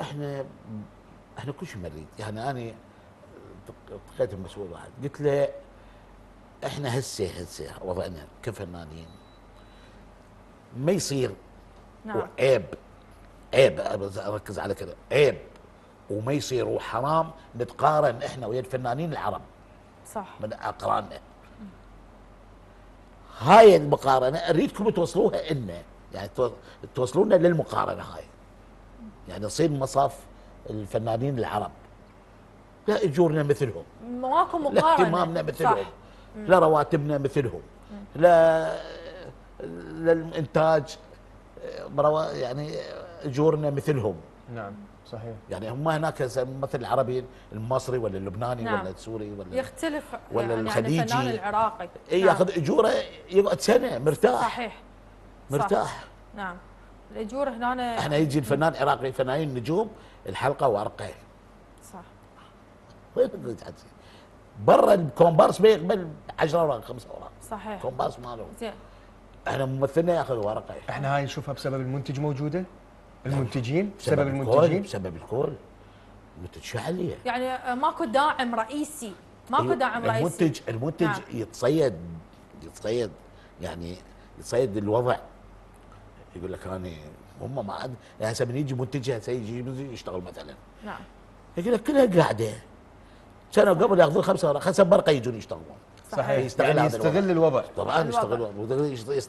احنا احنا كل شيء نريد، يعني انا التقيت بمسؤول واحد قلت له احنا هسه وضعنا كفنانين ما يصير، نعم. وعيب، عيب اركز على كذا، عيب وما يصير وحرام نتقارن احنا ويا الفنانين العرب صح. من اقراننا. هاي المقارنه اريدكم توصلوها لنا، يعني توصلونا للمقارنه هاي، يعني نصير مصاف الفنانين العرب، لا اجورنا مثلهم، ماكو لا مقارنه. اهتمامنا مثلهم، صح. لا رواتبنا مثلهم، لا للانتاج يعني اجورنا مثلهم. نعم صحيح. يعني هم هناك مثل العربي المصري ولا اللبناني نعم. ولا السوري ولا يختلف ولا يعني عن الفنان الخليجي، العراقي. اي نعم. ياخذ اجوره يقعد سنه مرتاح. صحيح. مرتاح. صح. نعم. الاجور هنا. احنا يجي الفنان العراقي فنانين نجوم الحلقه ورقه، صح. وين برا الكومبارس ما يقبل 10 اوراق 5 اوراق. صحيح. كومبارس ماله. زين. احنا ممثلنا ياخذ ورقه. احنا هاي نشوفها بسبب المنتج موجوده؟ المنتجين بسبب بسبب المنتجين؟ بسبب الكل. المنتج شو عليه؟ يعني ماكو داعم رئيسي، ماكو داعم رئيسي. المنتج نعم. يتصيد يعني يتصيد الوضع، يقول لك انا هم ما عاد يعني هسه من يجي منتج هسه يجي يشتغل مثلا، نعم. يقول لك كلها قاعده سنه قبل ياخذون 5 ورق، خمسه برقه يجون يشتغلون. صحيح. يعني هذا يستغل الوضع. طبعا الوضع. يستغل